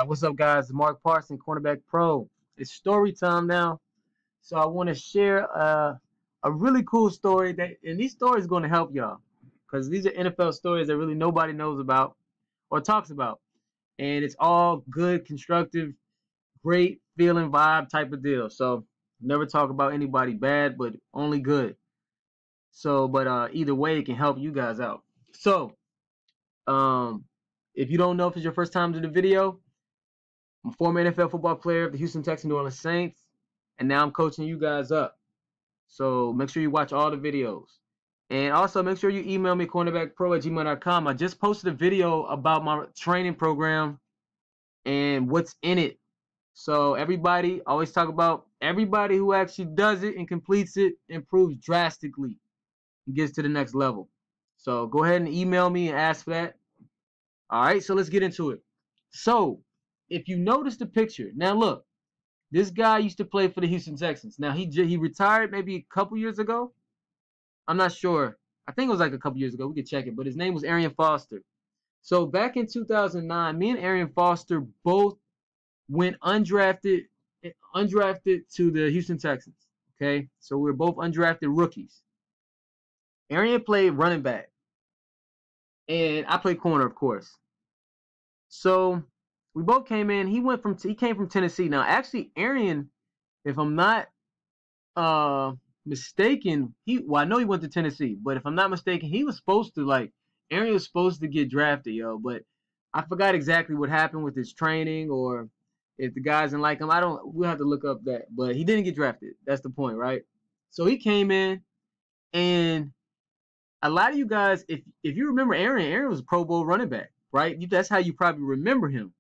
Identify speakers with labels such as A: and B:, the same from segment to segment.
A: What's up, guys? Mark Parson, Cornerback Pro. It's story time now. So I want to share a really cool story and these stories are going to help y'all because these are NFL stories that really nobody knows about or talks about, and it's all good, constructive, great feeling vibe type of deal. So never talk about anybody bad, but only good. So, but either way, it can help you guys out. So, um, if you don't know if it's your first time to the video, I'm a former NFL football player of the Houston Texans, New Orleans Saints, and now I'm coaching you guys up. So make sure you watch all the videos. And also make sure you email me, cornerbackpro@gmail.com. I just posted a video about my training program and what's in it. So everybody, always talk about everybody who actually does it and completes it improves drastically and gets to the next level. So go ahead and email me and ask for that. All right, so let's get into it. So if you notice the picture, now look, this guy used to play for the Houston Texans. Now he retired maybe a couple years ago. I'm not sure. I think it was like a couple years ago. We could check it, but his name was Arian Foster. So back in 2009, me and Arian Foster both went undrafted to the Houston Texans. Okay, so we were both undrafted rookies. Arian played running back, and I played corner, of course. So we both came in. He came from Tennessee. Now, actually, Arian, if I'm not mistaken, I know he went to Tennessee, but if I'm not mistaken, he was supposed to Arian was supposed to get drafted, yo, but I forgot exactly what happened with his training or if the guys didn't like him. We'll have to look up that, but he didn't get drafted. That's the point, right? So he came in, and a lot of you guys, if you remember Arian was a Pro Bowl running back, right? That's how you probably remember him.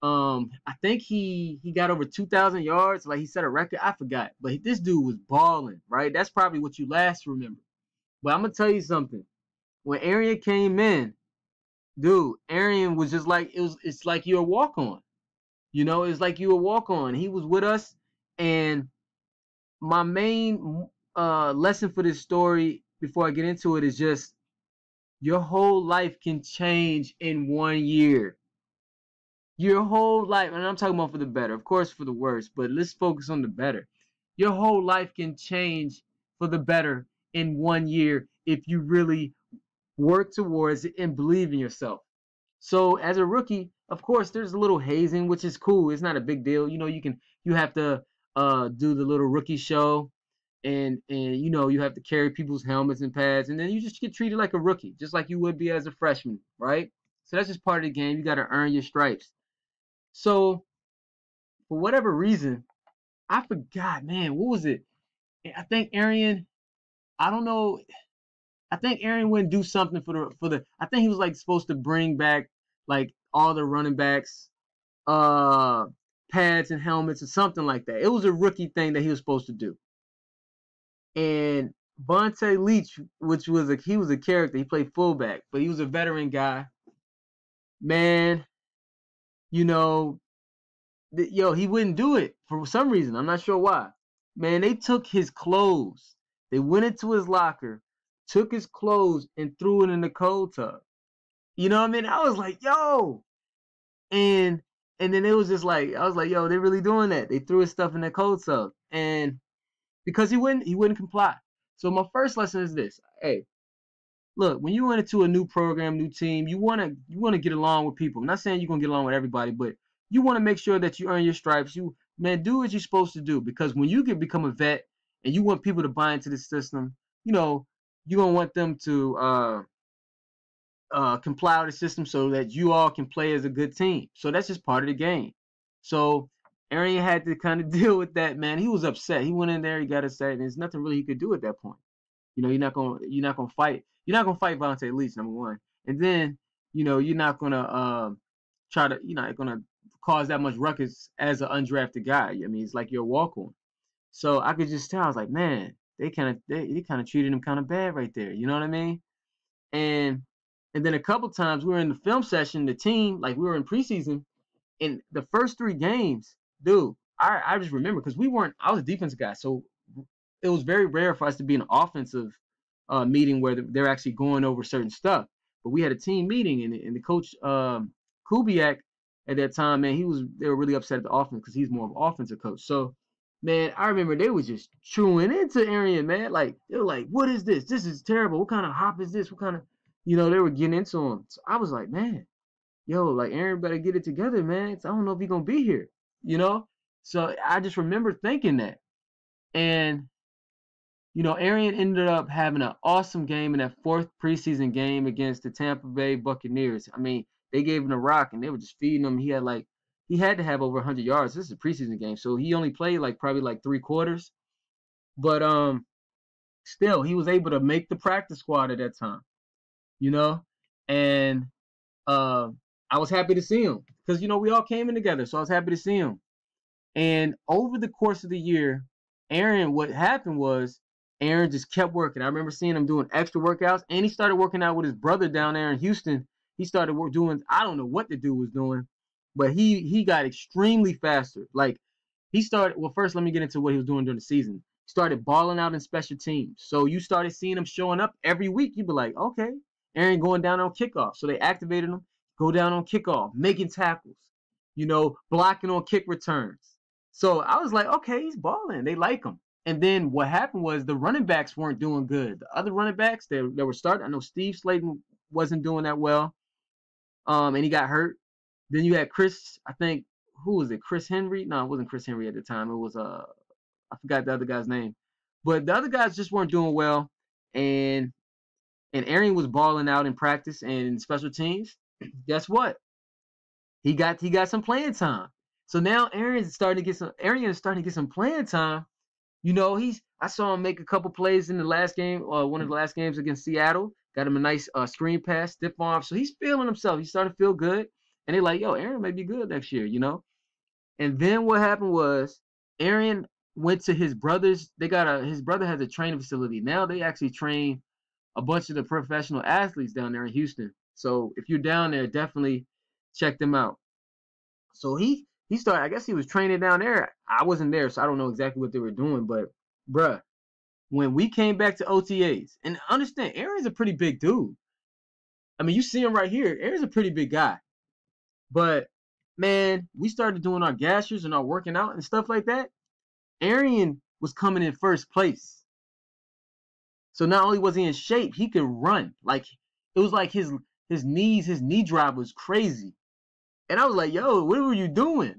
A: I think he got over 2,000 yards. Like he set a record. I forgot, but this dude was balling, right? That's probably what you last remember. But I'm gonna tell you something. When Arian came in, dude, Arian was just like it's like you're a walk on. You know, it's like you a walk on. He was with us, and my main lesson for this story before I get into it is just your whole life can change in 1 year. Your whole life, and I'm talking about for the better, of course for the worse, but let's focus on the better. Your whole life can change for the better in 1 year if you really work towards it and believe in yourself. So as a rookie, of course, there's a little hazing, which is cool. It's not a big deal. You know, you have to do the little rookie show, and you know you have to carry people's helmets and pads, and then you just get treated like a rookie, just like you would be as a freshman, right? So that's just part of the game. You got to earn your stripes. So for whatever reason, I forgot, man, what was it? I think Arian, I don't know. I think Arian wouldn't do something for the. I think he was like supposed to bring back like all the running backs, uh, pads and helmets or something like that. It was a rookie thing that he was supposed to do. And Vontae Leach, he was a character. He played fullback, but he was a veteran guy. Man, you know, he wouldn't do it for some reason. I'm not sure why. Man, they took his clothes. They went into his locker, took his clothes, and threw it in the cold tub. You know what I mean? I was like, yo. And then it was just like, I was like, yo, they're really doing that. They threw his stuff in the cold tub. And because he wouldn't comply. So my first lesson is this. Hey, look, when you went into a new program, new team, you wanna get along with people. I'm not saying you're gonna get along with everybody, but you want to make sure that you earn your stripes. Do what you're supposed to do, because when you become a vet and you want people to buy into the system, you know, you're gonna want them to comply with the system so that you all can play as a good team. So that's just part of the game. So Arian had to kind of deal with that, man. He was upset. He went in there, he got upset, and there's nothing really he could do at that point. You know, you're not gonna fight. You're not gonna fight Vontae Leach, number one. And then, you know, you're not gonna you're not gonna cause that much ruckus as an undrafted guy. I mean, it's like you're a walk on. So I could just tell, I was like, man, they kind of treated him kind of bad right there. You know what I mean? And then a couple times we were in the film session, the team, like we were in preseason, in the first 3 games, dude, I just remember because I was a defensive guy, so it was very rare for us to be in an offensive meeting where they're actually going over certain stuff. But we had a team meeting, and the coach Kubiak, at that time, man, they were really upset at the offense because he's more of an offensive coach. So, man, I remember they was just chewing into Arian, man. Like, they were like, what is this? This is terrible. What kind of hop is this? What kind of, they were getting into him. So I was like, man, yo, like, Aaron better get it together, man. I don't know if he's going to be here, you know? So I just remember thinking that. And, Arian ended up having an awesome game in that fourth preseason game against the Tampa Bay Buccaneers. I mean, they gave him a rock and they were just feeding him. He had to have over 100 yards. This is a preseason game, so he only played probably 3 quarters. But still, he was able to make the practice squad at that time, and I was happy to see him because we all came in together, so I was happy to see him. And over the course of the year, what happened was Aaron just kept working. I remember seeing him doing extra workouts, and he started working out with his brother down there in Houston. He started doing, I don't know what the dude was doing, but he got extremely faster. He started, well, first let me get into what he was doing during the season. He started balling out in special teams. So you started seeing him showing up every week. You'd be like, okay, Aaron going down on kickoff. So they activated him, go down on kickoff, making tackles, blocking on kick returns. So I was like, okay, he's balling. They like him. And then what happened was the running backs weren't doing good. The other running backs that were starting, I know Steve Slayton wasn't doing that well, and he got hurt. Then you had Chris, I think, who was it? Chris Henry? No, it wasn't Chris Henry at the time. It was I forgot the other guy's name. But the other guys just weren't doing well, and Arian was balling out in practice and in special teams. Guess what? He got some playing time. So now Arian is starting to get some playing time. I saw him make a couple plays in the last game, one of the last games against Seattle. Got him a nice screen pass, stiff arm. So he's feeling himself. He's starting to feel good. And they're like, yo, Aaron may be good next year, And then what happened was Aaron went to his brother's. His brother has a training facility. Now they actually train a bunch of the professional athletes down there in Houston. So if you're down there, definitely check them out. So he started, I guess he was training down there. I wasn't there, so I don't know exactly what they were doing. But, bruh, when we came back to OTAs, and understand, Aaron's a pretty big dude. I mean, you see him right here. Aaron's a pretty big guy. But, man, we started doing our gashers and our working out and stuff like that. Arian was coming in first place. So not only was he in shape, he could run. It was like his knee drive was crazy. And I was like, yo, what were you doing?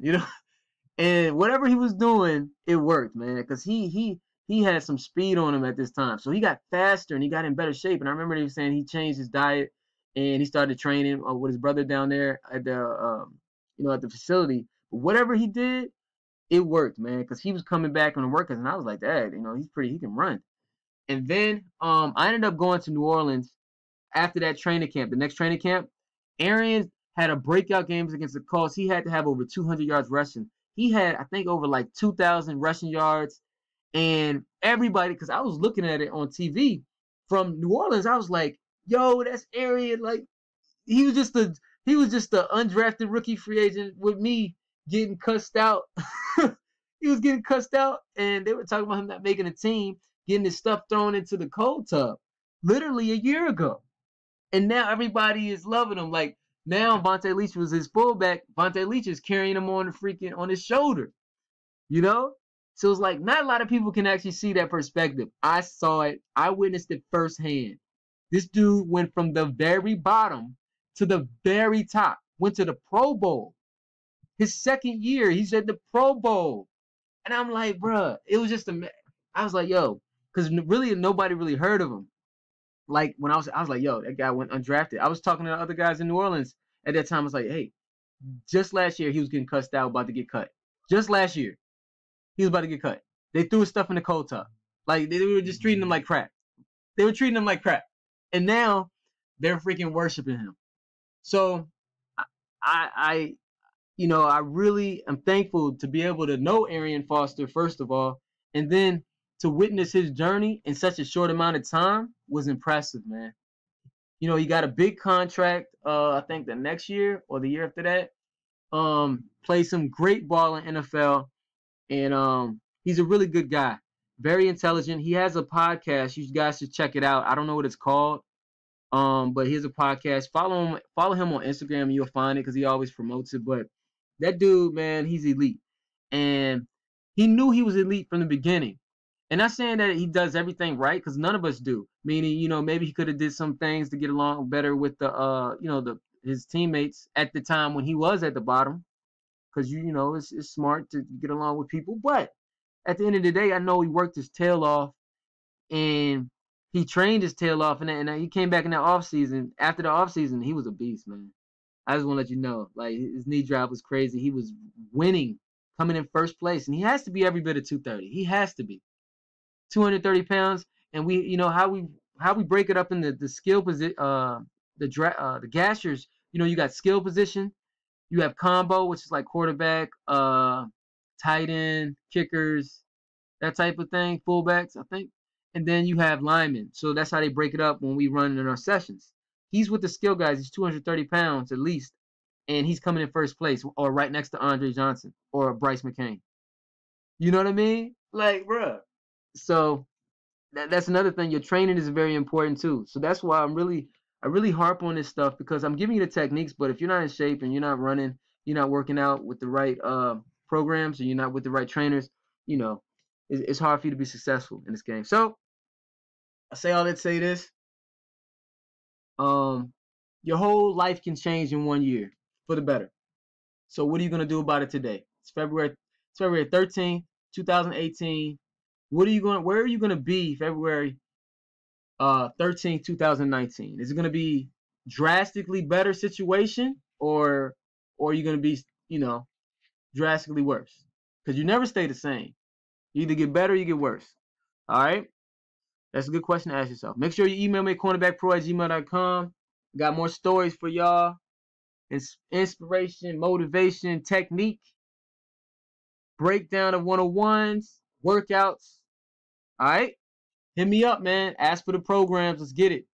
A: And whatever he was doing, it worked, man, because he had some speed on him at this time. So he got faster and he got in better shape. And I remember he was saying he changed his diet and he started training with his brother down there at the at the facility. But whatever he did, it worked, man, because he was coming back on the workouts, and I was like, Dad, he can run. And then I ended up going to New Orleans after that training camp. The next training camp, Arian had a breakout games against the Colts. He had to have over 200 yards rushing. He had, I think, over 2,000 rushing yards. And everybody, because I was looking at it on TV from New Orleans, I was like, yo, that's Arian. He was just the undrafted rookie free agent with me getting cussed out. He was getting cussed out, and they were talking about him not making a team, getting his stuff thrown into the cold tub literally a year ago. And now everybody is loving him. Now Vontae Leach was his fullback. Vontae Leach is carrying him on his shoulder. So it's not a lot of people can actually see that perspective. I saw it. I witnessed it firsthand. This dude went from the very bottom to the very top. Went to the Pro Bowl. His second year, he's at the Pro Bowl. And I'm like, bruh, it was just I was like, yo, because really nobody really heard of him. When I was like, yo, that guy went undrafted. I was talking to the other guys in New Orleans at that time. I was like, hey, just last year he was getting cussed out, about to get cut. Just last year, he was about to get cut. They threw his stuff in the cold tub. They were just treating him like crap. They were treating him like crap. And now they're freaking worshiping him. So I really am thankful to be able to know Arian Foster, first of all, and then to witness his journey in such a short amount of time was impressive, man. He got a big contract, I think the next year or the year after that. Played some great ball in NFL, and he's a really good guy. Very intelligent. He has a podcast. You guys should check it out. I don't know what it's called, but he has a podcast. Follow him on Instagram, and you'll find it because he always promotes it. But That dude, man, he's elite. And he knew he was elite from the beginning. And not saying that he does everything right, because none of us do. Meaning, maybe he could have did some things to get along better with the his teammates at the time when he was at the bottom. Because it's smart to get along with people. But at the end of the day, I know he worked his tail off and he trained his tail off, and he came back in that off season. After the off season, he was a beast, man. I just want to let you know, like his knee drop was crazy. He was winning, coming in first place, and he has to be every bit of 230. He has to be 230 pounds, and how we break it up in the skill position, the gashers. You got skill position, you have combo, which is like quarterback, tight end, kickers, that type of thing, fullbacks, I think. And then you have linemen. So that's how they break it up when we run in our sessions. He's with the skill guys. He's 230 pounds at least. And he's coming in first place or right next to Andre Johnson or Bryce McCain. You know what I mean? Like, bruh. So that's another thing. Your training is very important too. So that's why I really harp on this stuff because I'm giving you the techniques, but if you're not in shape and you're not running, you're not working out with the right programs, or you're not with the right trainers, you know, it's hard for you to be successful in this game. So I say all that to say this. Um, your whole life can change in 1 year for the better. So what are you gonna do about it today? It's February 13th, 2018. Where are you gonna be February 13th, 2019? Is it gonna be drastically better situation or are you gonna be, drastically worse? Because you never stay the same. You either get better or you get worse. All right? That's a good question to ask yourself. Make sure you email me at cornerbackpro@gmail.com. Got more stories for y'all. Inspiration, motivation, technique, breakdown of 101s, workouts. All right? Hit me up, man. Ask for the programs. Let's get it.